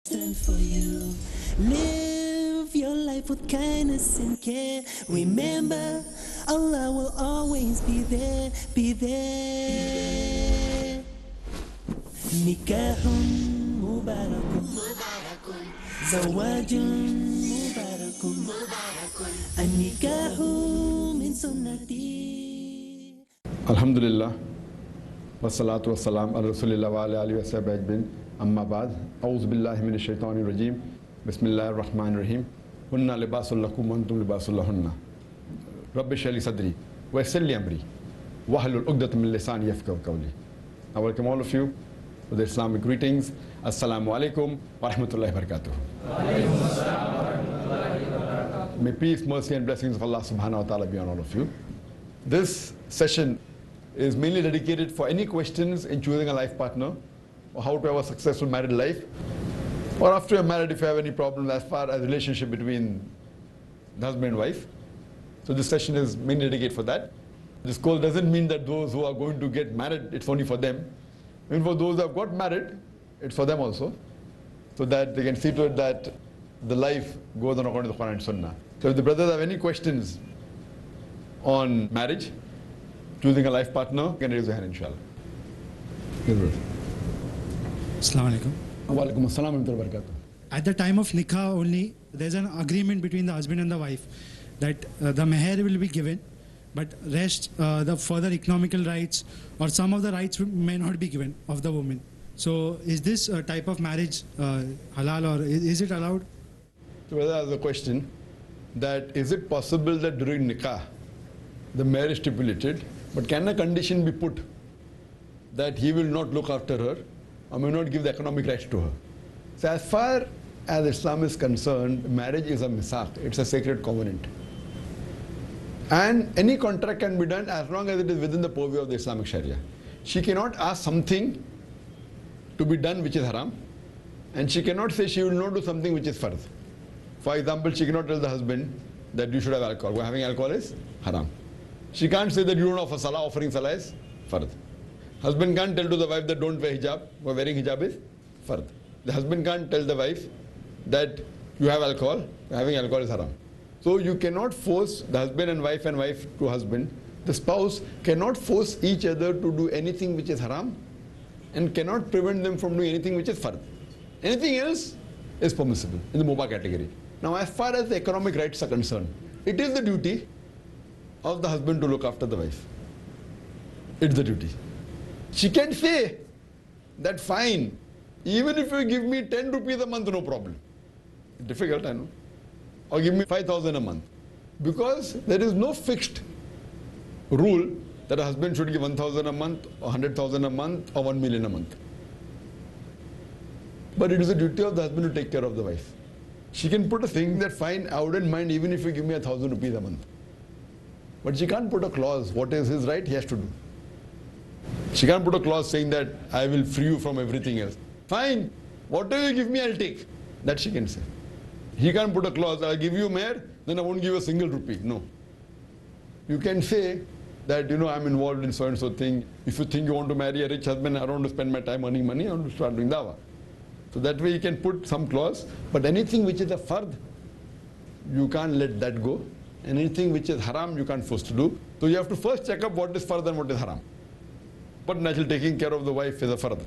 stand for you. Live your life with kindness and care. Remember, Allah will always be there, be there. Nikahun mubarakun, zawajun mubarakun, an-nikahu min sunnati. Alhamdulillah, wassalatu wassalam ala rasulillah wa ala alihi wa sahbihi ajma'in. Amma ba'd, a'udhu billahi minash shaitanir rajim. Bismillahir rahmanir rahim. Hunna libasul lakum wa antum libasul lahunna. Rabbi shrah li sadri wa yassir li amri wahlul 'uqdatam min lisani yafqahu qawli. I welcome all of you with the Islamic greetings. Assalamu alaikum wa rahmatullahi wa barakatuh. May peace, mercy and blessings of Allah subhanahu wa ta'ala be on all of you. This session is mainly dedicated for any questions in choosing a life partner, or how to have a successful married life, or after you're married if you have any problems as far as relationship between the husband and wife. So this session is mainly dedicated for that. This course doesn't mean that those who are going to get married, it's only for them. Even for those who have got married, it's for them also, so that they can see to it that the life goes on according to the Quran and Sunnah. So if the brothers have any questions on marriage, choosing a life partner, you can raise your hand, inshallah. Yes, brother. Assalamu alaikum. Wa alaikum assalam wa rahmatullahi wa barakatuh. At the time of nikah only, there's an agreement between the husband and the wife that the meher will be given, but rest, the further economical rights or some of the rights may not be given of the woman. So is this type of marriage halal, or is it allowed? So whether there's a question that is it possible that during nikah, the marriage stipulated, but can a condition be put that he will not look after her or may not give the economic rights to her? So as far as Islam is concerned, marriage is a misaq, it's a sacred covenant. And any contract can be done as long as it is within the purview of the Islamic Sharia. She cannot ask something to be done which is haram, and she cannot say she will not do something which is fard. For example, she cannot tell the husband that you should have alcohol. Well, having alcohol is haram. She can't say that you don't offer salah, offering salah is fard. Husband can't tell to the wife that don't wear hijab, or wearing hijab is fard. The husband can't tell the wife that you have alcohol, having alcohol is haram. So you cannot force the husband and wife to husband. The spouse cannot force each other to do anything which is haram, and cannot prevent them from doing anything which is fard. Anything else is permissible in the mubah category. Now as far as the economic rights are concerned, it is the duty of the husband to look after the wife. It's the duty. She can say that fine, even if you give me 10 rupees a month, no problem. Difficult, I know. Or give me 5,000 a month. Because there is no fixed rule that a husband should give 1,000 a month, or 100,000 a month, or 1 million a month. But it is the duty of the husband to take care of the wife. She can put a thing that fine, I wouldn't mind even if you give me 1,000 rupees a month. But she can't put a clause, what is his right, he has to do. She can't put a clause saying that I will free you from everything else. Fine, whatever you give me, I'll take. That she can say. He can't put a clause, I'll give you mayor, then I won't give a single rupee. No. You can say that, I'm involved in so and so thing. If you think you want to marry a rich husband, I don't want to spend my time earning money, I want to start doing dawah. So that way you can put some clause, but anything which is a fard, you can't let that go. And anything which is haram, you can't force to do. So you have to first check up what is fard and what is haram. But naturally taking care of the wife is a fard.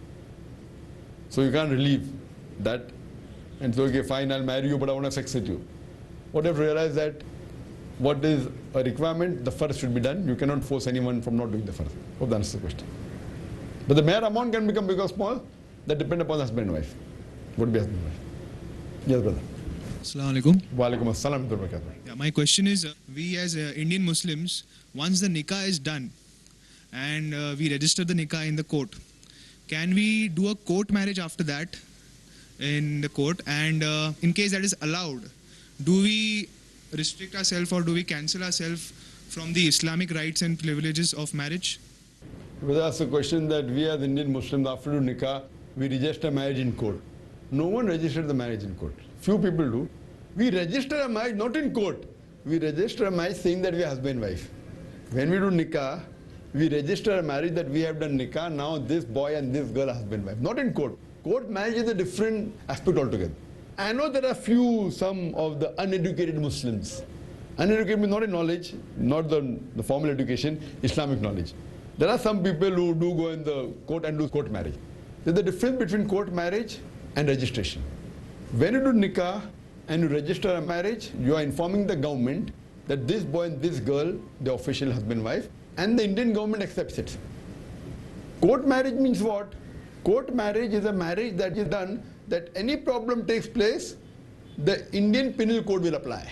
So you can't relieve that. And so, okay, fine, I'll marry you, but I want to have sex with you. What you have to realize that what is a requirement, the fard should be done. You cannot force anyone from not doing the fard. Hope that answers the question. But the mere amount can become big or small. That depends upon the husband and wife. Would be husband and wife. Yes, brother. Assalamu alaikum. Wa alaikum assalam wa rahmatullahi. Yeah, my question is, we as Indian Muslims, once the nikah is done and we register the nikah in the court, can we do a court marriage after that in the court? And in case that is allowed, do we restrict ourselves or do we cancel ourselves from the Islamic rights and privileges of marriage? Well, that's a question that we as Indian Muslims, after do nikah, we register marriage in court. No one registered the marriage in court. Few people do. We register a marriage not in court. We register a marriage saying that we are husband and wife. When we do nikah, we register a marriage that we have done nikah, now this boy and this girl are husband and wife. Not in court. Court marriage is a different aspect altogether. I know there are some of the uneducated Muslims. Uneducated means not in knowledge, not the formal education, Islamic knowledge. There are some people who do go in the court and do court marriage. There's a difference between court marriage and registration. When you do nikah and you register a marriage, you are informing the government that this boy and this girl, the official husband-wife, and the Indian government accepts it. Court marriage means what? Court marriage is a marriage that is done that any problem takes place, the Indian Penal Code will apply.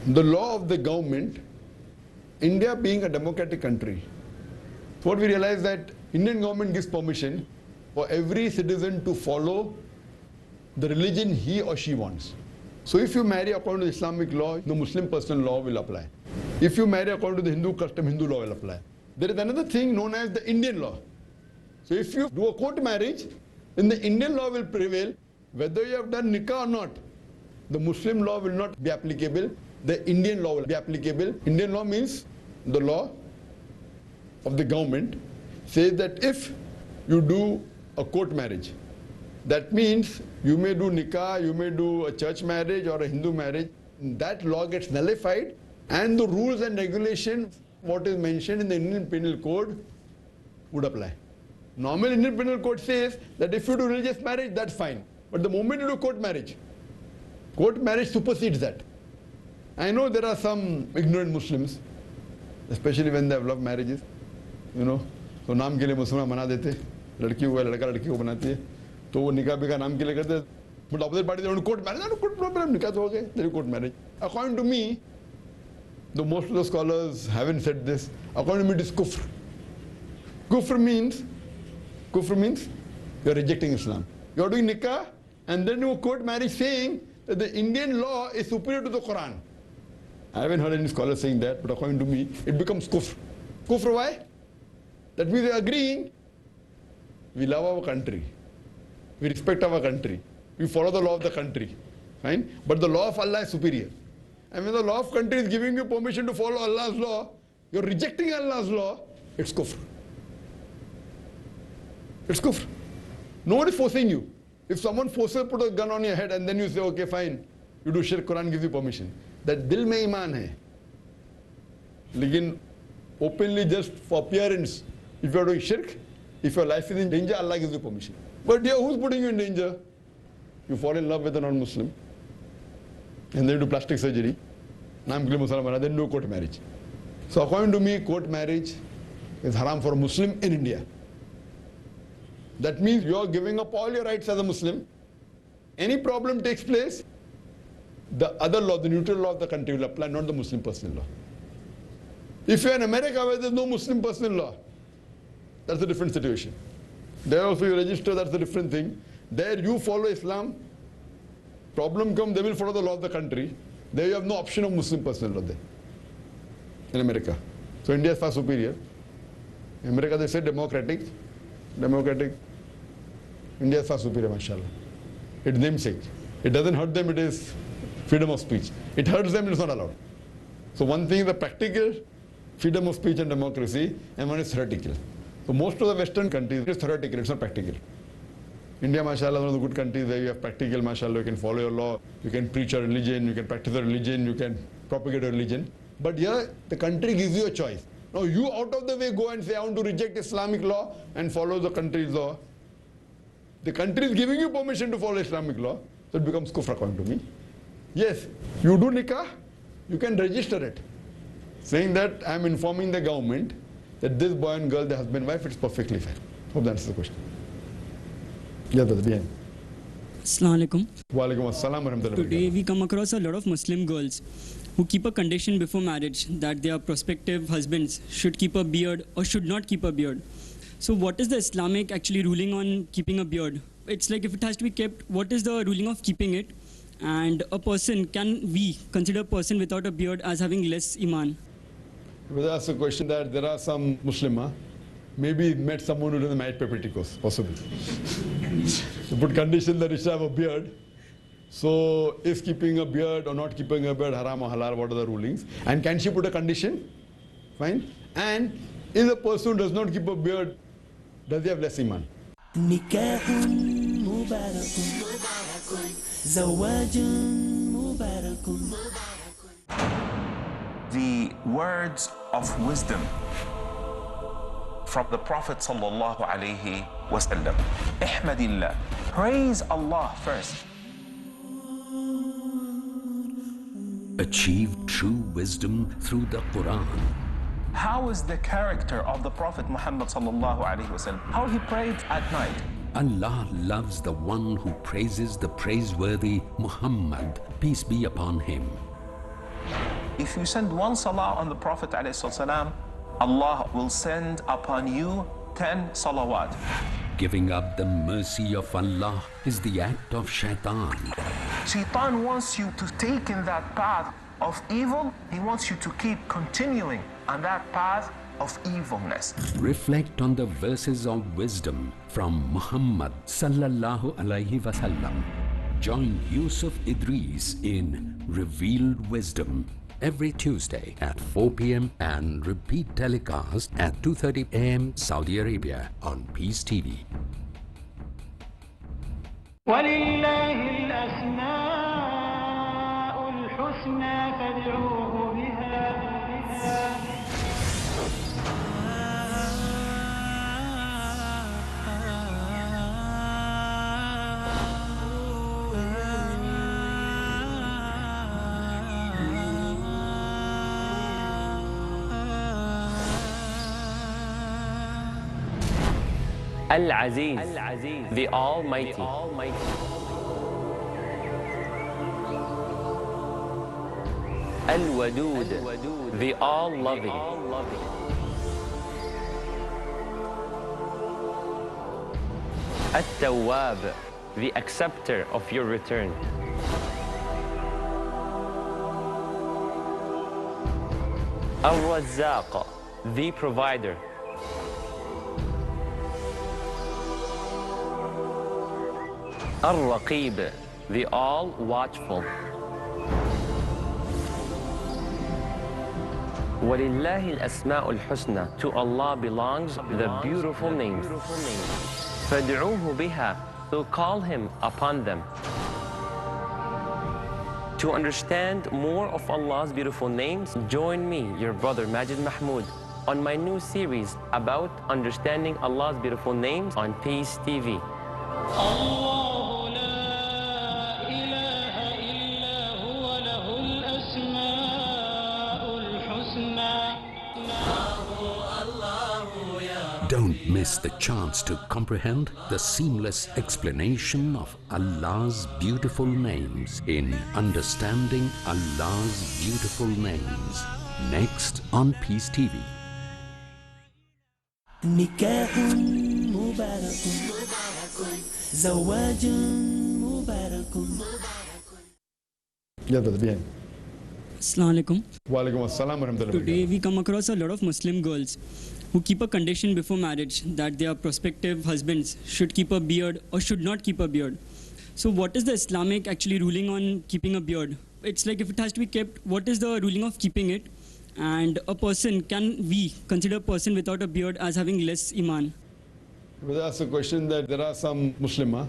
The law of the government, India being a democratic country, what we realize that Indian government gives permission for every citizen to follow the religion he or she wants. So if you marry according to the Islamic law, the Muslim personal law will apply. If you marry according to the Hindu custom, Hindu law will apply. There is another thing known as the Indian law. So if you do a court marriage, then the Indian law will prevail, whether you have done nikah or not. The Muslim law will not be applicable, the Indian law will be applicable. Indian law means the law of the government says that if you do a court marriage, that means you may do nikah, you may do a church marriage or a Hindu marriage, that law gets nullified and the rules and regulations, what is mentioned in the Indian Penal Code would apply. Normal Indian Penal Code says that if you do religious marriage, that's fine. But the moment you do court marriage supersedes that. I know there are some ignorant Muslims, especially when they have love marriages, so नाम के लिए मुसलमान बना देते, लड़की को लड़का लड़की को बनाती है, तो वो निकाह बिकाह नाम के लिए करते, but opposite party they want court marriage, no court problem, निकाह तो हो गए, there is court marriage. According to me, though most of the scholars haven't said this, according to me it is kufr. Kufr means you are rejecting Islam. You are doing nikah and then you court marriage saying that the Indian law is superior to the Quran. I haven't heard any scholar saying that, but according to me, it becomes kufr. Kufr, why? That means we are agreeing, we love our country, we respect our country, we follow the law of the country, fine? But the law of Allah is superior. And when the law of country is giving you permission to follow Allah's law, you're rejecting Allah's law, it's kufr. It's kufr. No one is forcing you. If someone forces to put a gun on your head and then you say, okay, fine, you do shirk, Quran gives you permission. That dil mein iman hai. Lekin openly just for appearance, if you are doing shirk, if your life is in danger, Allah gives you permission. But dear, who's putting you in danger? You fall in love with a non-Muslim and then you do plastic surgery, then do court marriage. So according to me, court marriage is haram for a Muslim in India. That means you are giving up all your rights as a Muslim. Any problem takes place, the other law, the neutral law of the country will apply, not the Muslim personal law. If you're in America where there's no Muslim personal law, that's a different situation. There also you register, that's a different thing. There you follow Islam, problem comes, they will follow the law of the country. There you have no option of Muslim personal law there, in America. So India is far superior. In America they say democratic. India is far superior, mashallah. It's namesake. It doesn't hurt them, it is freedom of speech. It hurts them, it's not allowed. So one thing is the practical freedom of speech and democracy, and one is theoretical. So most of the Western countries, it's theoretical, it's not practical. India, mashallah, is one of the good countries where you have practical, mashallah, you can follow your law, you can preach a religion, you can practice a religion, you can propagate a religion. But here, the country gives you a choice. Now you out of the way go and say, I want to reject Islamic law and follow the country's law. The country is giving you permission to follow Islamic law, so it becomes kufr according to me. Yes, you do nikah, you can register it, saying that I am informing the government that this boy and girl, the husband and wife, it's perfectly fine. Hope that answers the question. Yeah, brother, behind. Assalamu alaikum. Wa alaikum assalam wa rahmatullahi. Today we come across a lot of Muslim girls who keep a condition before marriage that their prospective husbands should keep a beard or should not keep a beard. So what is the Islamic actually ruling on keeping a beard? It's like if it has to be kept, what is the ruling of keeping it? And a person, can we consider a person without a beard as having less iman? Well, that's a question that there are some Muslim, maybe met someone who doesn't marry petticoats, possible. To put condition that he should have a beard. So is keeping a beard or not keeping a beard haram or halal? What are the rulings? And can she put a condition? Fine. And is a person who does not keep a beard, does he have less iman? Nikah مبارك زواج مبارك. The words of wisdom from the Prophet sallallahu alaihi wasallam. Ihmadillah. Praise Allah first. Achieve true wisdom through the Quran. How is the character of the Prophet Muhammad sallallahu alaihi wasallam? How he prayed at night. Allah loves the one who praises the praiseworthy Muhammad, peace be upon him. If you send one salah on the Prophet alayhi salam, Allah will send upon you 10 salawat. Giving up the mercy of Allah is the act of shaitan. Shaitan wants you to take in that path of evil. He wants you to keep continuing on that path of evilness. Reflect on the verses of wisdom from Muhammad sallallahu alaihi wasallam. Join Yusuf Idris in Revealed Wisdom every Tuesday at 4 p.m. and repeat telecast at 2:30 a.m. Saudi Arabia on Peace TV. ولله الأسماء الحسنى فادعوه بها. Al-Aziz, the Almighty. Al-Wadud, the All-Loving. At-Tawwab, the Acceptor of your return. Al-Razzaq, the Provider. Al-Raqib, the All-Watchful. وَلِلَّهِ الْأَسْمَاءُ الْحُسْنَى. To Allah belongs the beautiful names. فَادْعُوهُ بِهَا. So call Him upon them. To understand more of Allah's beautiful names, join me, your brother Majid Mahmood, on my new series about understanding Allah's beautiful names on Peace TV. Don't miss the chance to comprehend the seamless explanation of Allah's beautiful names in Understanding Allah's Beautiful Names. Next on Peace TV. نكاح مبارك زواج مبارك. Yeah, brother, behind. Assalamu alaikum. Wa alaikum assalam wa rahmatullahi wa Today barakatuh. we come across a lot of Muslim girls who keep a condition before marriage that their prospective husbands should keep a beard or should not keep a beard. So what is the Islamic actually ruling on keeping a beard? It's like if it has to be kept, what is the ruling of keeping it? And a person, can we consider a person without a beard as having less iman? Brother asked a question that there are some Muslim,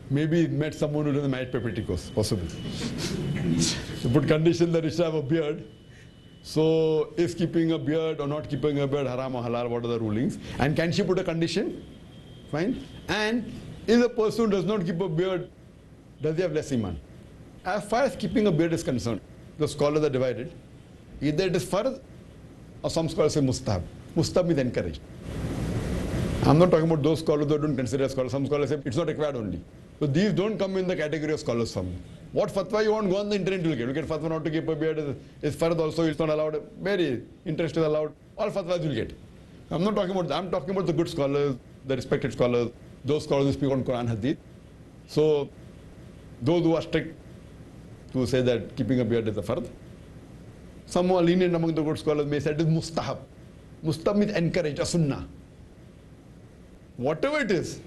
maybe met someone who doesn't marry papaticos, possible. So put condition that he should have a beard. So is keeping a beard or not keeping a beard haram or halal? What are the rulings? And can she put a condition? Fine. And if the person who does not keep a beard, does he have less iman? As far as keeping a beard is concerned, the scholars are divided. Either it is fard or some scholars say mustahab. Mustahab means encouraged. I'm not talking about those scholars who don't consider scholars. Some scholars say it's not required only. So these don't come in the category of scholars for me. What fatwa you want, go on the internet, you'll get. Look at fatwa not to keep a beard is fard also, it's not allowed. Very interest is allowed. All fatwas you'll get. I'm not talking about that. I'm talking about the good scholars, the respected scholars, those scholars who speak on Quran Hadith. So those who are strict to say that keeping a beard is a fard. Some more lenient among the good scholars may say it is mustahab. Mustahab means encourage, a sunnah. Whatever it is,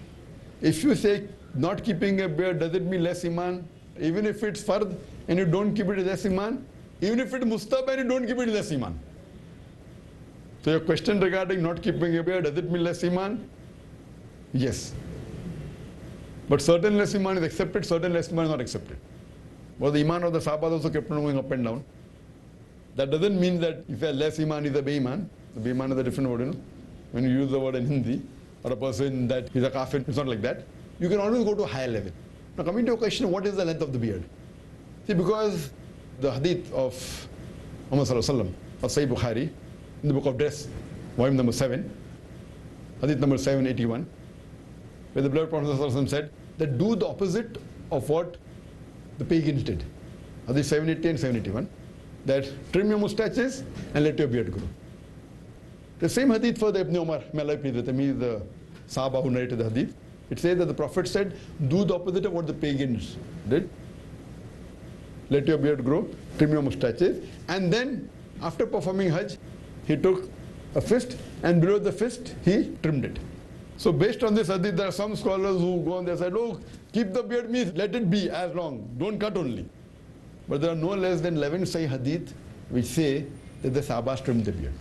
if you say not keeping a beard, does it mean less iman? Even if it's fard and you don't keep it, it's less iman. Even if it's mustahab and you don't keep it, it's less iman. So your question regarding not keeping a beard, does it mean less iman? Yes. But certain less iman is accepted, certain less iman is not accepted. But the iman of the Sahaba also kept on going up and down. That doesn't mean that if you have less iman is a Beiman. The Beiman is a different word, you know. When you use the word in Hindi, or a person that is a kafir, it's not like that. You can always go to a higher level. Now coming to your question, what is the length of the beard? See, because the hadith of Muhammad Sallallahu Alaihi Wasallam, of Sahih Bukhari, in the book of dress, volume number 7, hadith number 781, where the beloved Prophet Sallallahu Alaihi Wasallam said that do the opposite of what the pagans did. Hadith 780 and 781, that trim your mustaches and let your beard grow. The same hadith for the Ibn Umar, may Allah please with him, he is the Sahaba who narrated the hadith. It says that the Prophet said, do the opposite of what the pagans did. Let your beard grow, trim your mustaches, and then after performing Hajj, he took a fist, and below the fist, he trimmed it. So based on this hadith, there are some scholars who go on their side, oh, keep the beard means let it be as long, don't cut only. But there are no less than 11 Sahih hadith which say that the Sahabas trimmed the beard.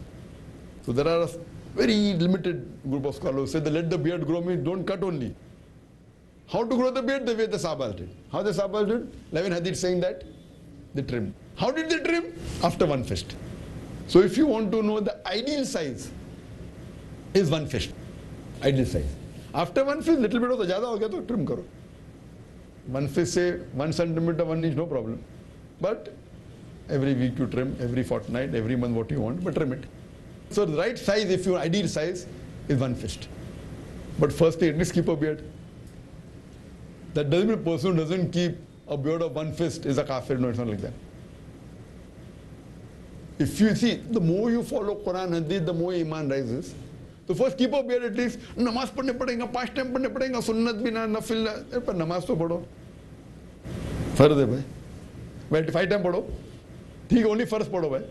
So there are a very limited group of scholars who say that let the beard grow means don't cut only. How to grow the beard? The way the Sahabas did. How the Sahabas did? 11 hadith saying that they trimmed. How did they trim? After one fist. So if you want to know the ideal size is one fist. Ideal size. After one fist, little bit of the ज़्यादा हो गया तो trim करो. One fist say 1 centimeter, 1 inch, no problem. But every week you trim, every fortnight, every month what you want, but trim it. So the right size, if your ideal size, is one fist. But firstly, at least keep a beard. That doesn't mean a person who doesn't keep a beard of one fist is a kafir. No, it's not like that. If you see, the more you follow Quran and Hadith, the more iman rises. So first keep a beard at least. Namaz padne padega, 5 times padne padega, sunnat bhi na, nafil na. But namaz to padho. Farz hai bhai. But 5 times padho. Theek only first padho bhai.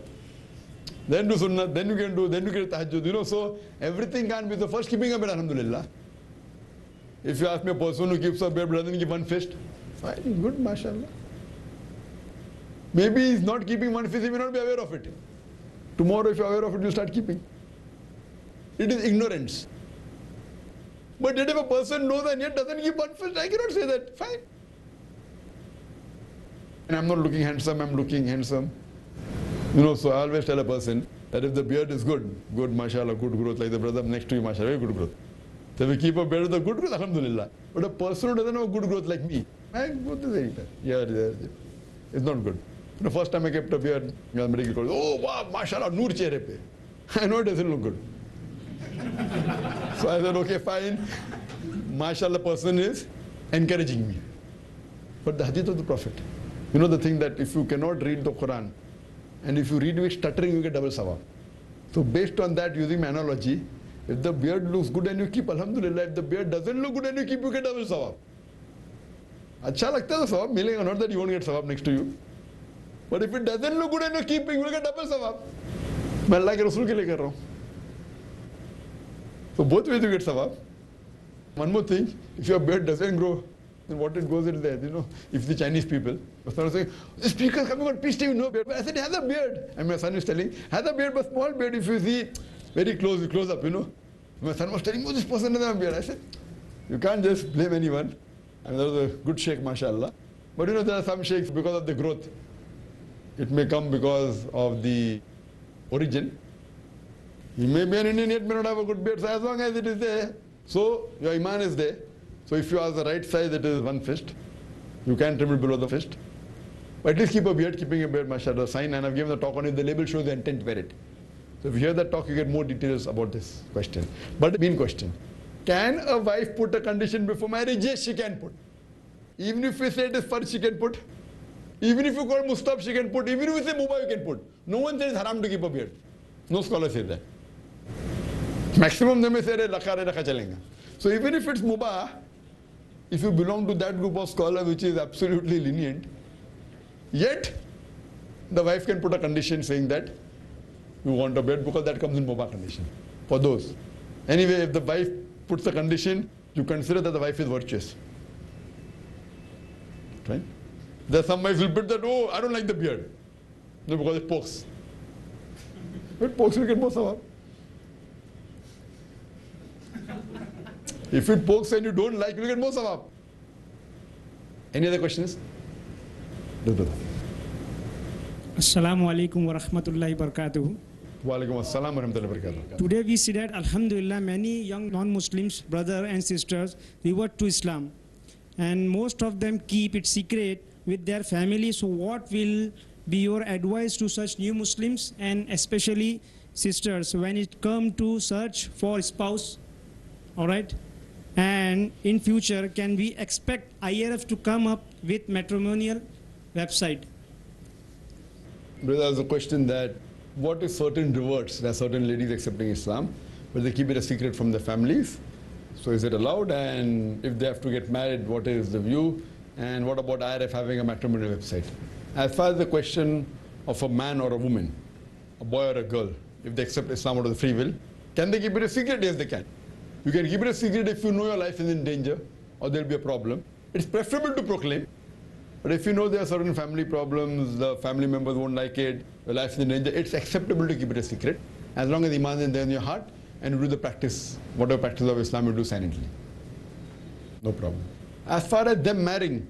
Then do sunnat, then you can do, then you get tahajjud. You know, so everything can be. So first keeping a beard, alhamdulillah. If you ask me a person who keeps a beard but doesn't keep one fist, fine, good, mashallah. Maybe he's not keeping one fist, he may not be aware of it. Tomorrow if you're aware of it, you'll start keeping. It is ignorance. But yet if a person knows and yet doesn't keep one fist, I cannot say that, fine. And I'm not looking handsome, I'm looking handsome. You know, so I always tell a person that if the beard is good, mashallah, good growth, like the brother next to you, mashallah, very good growth. So we keep a beard with a good growth, alhamdulillah. But a person who doesn't have a good growth like me, my growth is very bad. Yeah. It's not good. The first time I kept a beard, medical college, oh wow, mashallah, noor chehre pe. I know it doesn't look good. So I said, okay, fine. Mashallah, person is encouraging me. But the hadith of the Prophet, you know the thing that if you cannot read the Quran, and if you read with stuttering, you get double sawab. So based on that, using my analogy, if the beard looks good and you keep, alhamdulillah, if the beard doesn't look good and you keep, you get double sawab. Acha lagta hai sawab milega, not that you won't get sawab next to you. But if it doesn't look good and you're keeping, you will get double sawab. मैं अल्लाह के रसूल के लिए कर रहा हूँ. So both ways you get sawab. One more thing, if your beard doesn't grow, then what it goes in there, you know, if the Chinese people, my son was saying, the speaker coming on peace TV, no beard. I said, has a beard. And my son is telling, has a beard, but small beard, if you see, very close up, you know. My son was telling, oh, this person doesn't have a beard. I said, you can't just blame anyone. And there was a good sheikh, mashallah. But you know, there are some sheikhs because of the growth. It may come because of the origin. He may be an Indian yet may not have a good beard, so as long as it is there, so your iman is there. So if you are the right size, it is one fist. You can trim it below the fist. But at least keep a beard, keeping a beard, mashallah, sign, and I've given the talk on it, the label shows the intent to wear it. So if you hear that talk, you get more details about this question. But the main question, can a wife put a condition before marriage? Yes, she can put. Even if we say it is first, she can put. Even if you call mustab, she can put. Even if you say mubah, you can put. No one says haram to keep a beard. No scholar says that. Maximum they may say rakha chalenga. So even if it's mubah, if you belong to that group of scholars which is absolutely lenient, yet the wife can put a condition saying that you want a beard because that comes in mubah condition. For those. Anyway, if the wife puts a condition, you consider that the wife is virtuous. Right? There are some wives will put that, oh, I don't like the beard. No, because it pokes. It pokes, you get more sawab. If it pokes and you don't like, you get more sawab. Any other questions? Yes, brother. Assalamu alaikum wa rahmatullahi wa barakatuh. Wa alaikum assalam wa rahmatullahi wa barakatuh. Today we see that Alhamdulillah many young non-Muslims, brothers and sisters, revert to Islam. And most of them keep it secret with their family. So what will be your advice to such new Muslims and especially sisters when it comes to search for spouse? Alright? And in future, can we expect IRF to come up with matrimonial website? Brother, there's a question that what if certain reverts, there are certain ladies accepting Islam, but they keep it a secret from their families? So is it allowed? And if they have to get married, what is the view? And what about IRF having a matrimonial website? As far as the question of a man or a woman, a boy or a girl, if they accept Islam out of the free will, can they keep it a secret? Yes, they can. You can keep it a secret if you know your life is in danger or there'll be a problem. It's preferable to proclaim. But if you know there are certain family problems, the family members won't like it, your life is in danger, it's acceptable to keep it a secret as long as Iman is there in your heart and you do the practice, whatever practice of Islam you do silently. No problem. As far as them marrying,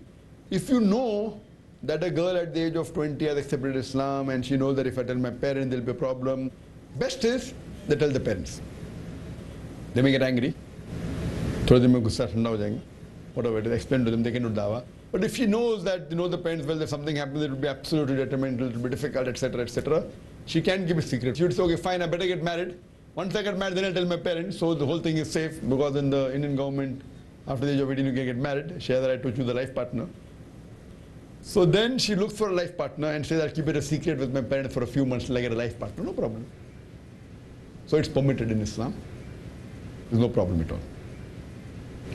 if you know that a girl at the age of 20 has accepted Islam and she knows that if I tell my parents there'll be a problem, best is they tell the parents. They may get angry. Throw them a gussa thanda ho jayenge. Whatever it is, explain to them, they can do dawah. But if she knows that, the parents, well, if something happens, it will be absolutely detrimental, it will be difficult, etc., she can keep it secret. She would say, okay, fine, I better get married. Once I get married, then I'll tell my parents. So the whole thing is safe because in the Indian government, after the age of 18, you can get married. She has the right to choose a life partner. So then she looks for a life partner and says, I'll keep it a secret with my parents for a few months till I get a life partner. No problem. So it's permitted in Islam. There's no problem at all.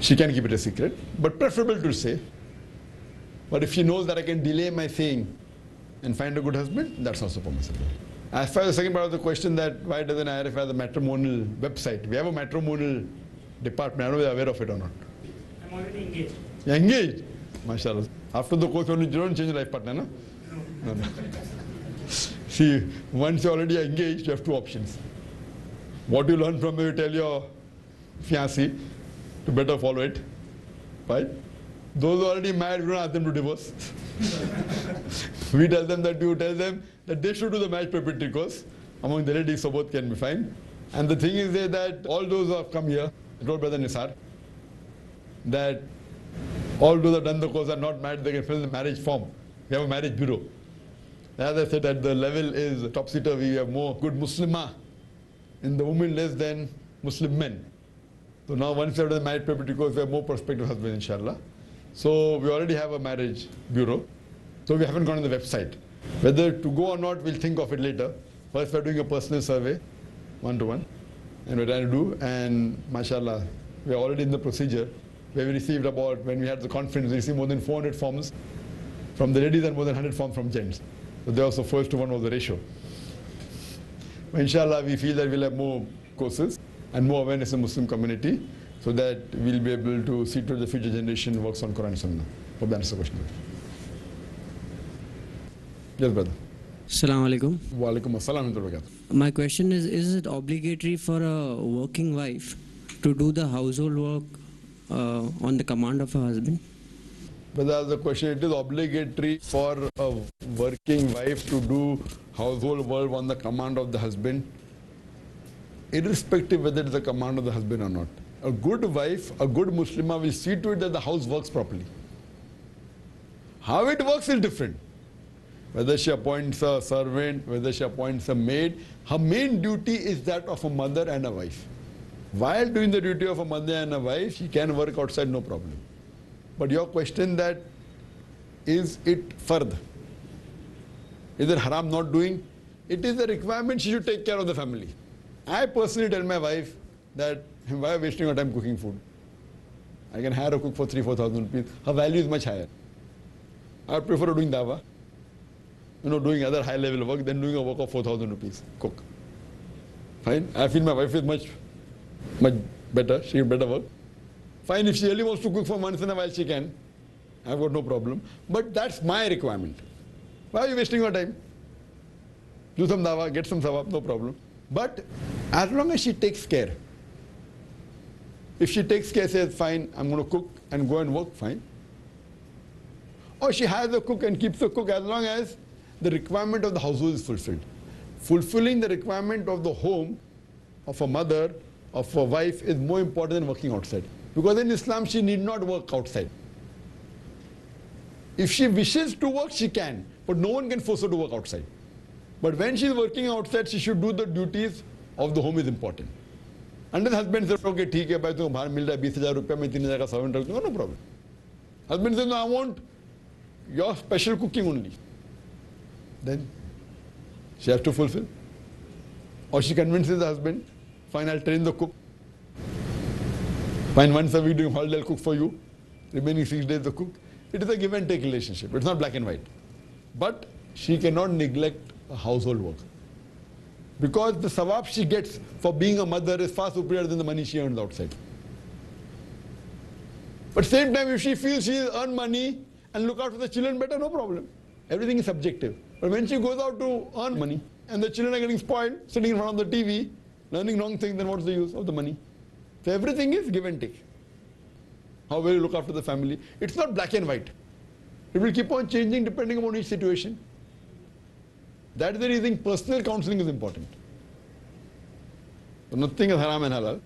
She can keep it a secret, but preferable to say. But if she knows that I can delay my saying and find a good husband, that's also permissible. As far as the second part of the question, that why doesn't IRF have a matrimonial website? We have a matrimonial department. I don't know if you're aware of it or not. I'm already engaged. You're engaged? MashaAllah. After the course, you don't change your life partner, no? No. See, once you're already engaged, you have two options. What you learn from it, you tell your fiancé to better follow it. Right? Those who are already married, we don't ask them to divorce. We tell them that they should do the marriage preparatory course among the ladies, so both can be fine. And the thing is that all those who have come here, I told Brother Nisar, that all those who have done the course are not married, they can fill the marriage form. We have a marriage bureau. As I said, at the level is top-seater, we have more good Muslimah in the women less than Muslim men. So now once we have done the marriage preparatory course, we have more prospective husbands, inshallah. So we already have a marriage bureau. So we haven't gone on the website. Whether to go or not, we'll think of it later. First we're doing a personal survey, one-to-one, and we're trying to do, and mashallah, we're already in the procedure where we received about, when we had the conference, we received more than 400 forms from the ladies and more than 100 forms from gents. So there also 4:1 was the ratio. But inshallah, we feel that we'll have more courses and more awareness in the Muslim community, so that we'll be able to see to the future generation works on Quran and Sunnah. Hope that answers the question. Yes, brother. Assalamu alaikum. Wa alaikum assalam. My question is it obligatory for a working wife to do the household work on the command of her husband? Brother, the question, it is obligatory for a working wife to do household work on the command of the husband, irrespective whether it is the command of the husband or not. A good wife, a good Muslimah will see to it that the house works properly. How it works is different. Whether she appoints a servant, whether she appoints a maid, her main duty is that of a mother and a wife. While doing the duty of a mother and a wife, she can work outside, no problem. But your question that, is it fard? Is it haram not doing? It is a requirement, she should take care of the family. I personally tell my wife that, why are you wasting your time cooking food? I can hire a cook for 3,000-4,000 rupees. Her value is much higher. I would prefer doing dawah, doing other high level work than doing a work of 4,000 rupees, cook. Fine. I feel my wife is much better, she can better work. Fine, if she really wants to cook for once in a while, she can. I've got no problem. But that's my requirement. Why are you wasting your time? Do some dawah, get some sawab, no problem. But as long as she takes care, if she takes care, says, fine, I'm going to cook and go and work, fine. or she hires a cook and keeps a cook as long as the requirement of the household is fulfilled. Fulfilling the requirement of the home, of a mother, of a wife is more important than working outside. Because in Islam, she need not work outside. If she wishes to work, she can, but no one can force her to work outside. But when she is working outside, she should do the duties of the home is important. And the husband says, okay, ठीक है भाई तुम बाहर मिल रहा है 20,000 रुपया मैं 3,000 का सर्वेंट रख दूंगा, no problem. Husband says, no, I want your special cooking only. Then she has to fulfill. Or she convinces the husband, fine, I'll train the cook. Fine, once a week during holiday I'll cook for you. Remaining 6 days the cook. It is a give and take relationship. It's not black and white. But she cannot neglect a household work. Because the sawab she gets for being a mother is far superior than the money she earns outside. But same time, if she feels she earn money and look after the children better, no problem. Everything is subjective. But when she goes out to earn money and the children are getting spoiled, sitting in front of the TV, learning wrong things, then what's the use of the money? So everything is give and take. How well you look after the family. It's not black and white. It will keep on changing depending upon each situation. That's the reason personal counseling is important. So nothing is haram and halal,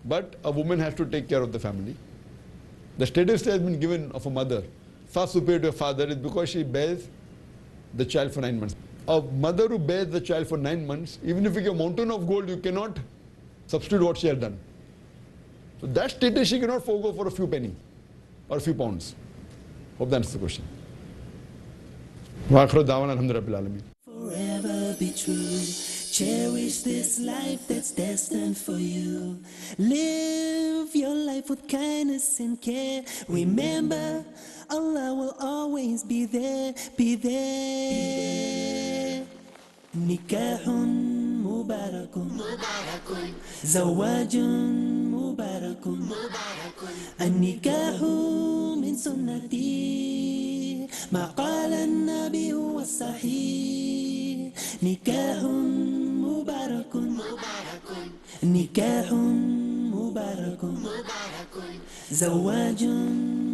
but a woman has to take care of the family. The status that has been given of a mother, far superior to a father, is because she bears the child for 9 months. A mother who bears the child for 9 months, even if you give a mountain of gold, you cannot substitute what she has done. So that status she cannot forego for a few pennies or a few pounds. Hope that answers the question. Forever be true. Cherish this life that's destined for you. Live your life with kindness and care. Remember, Allah will always be there, be there. Nikahun mubarakun, zawajun mubarakun, an-nikahu min sunnati, ma qala an-nabi huwa sahih. Nikahun mubarakun, nikahun mubarakun, zawajun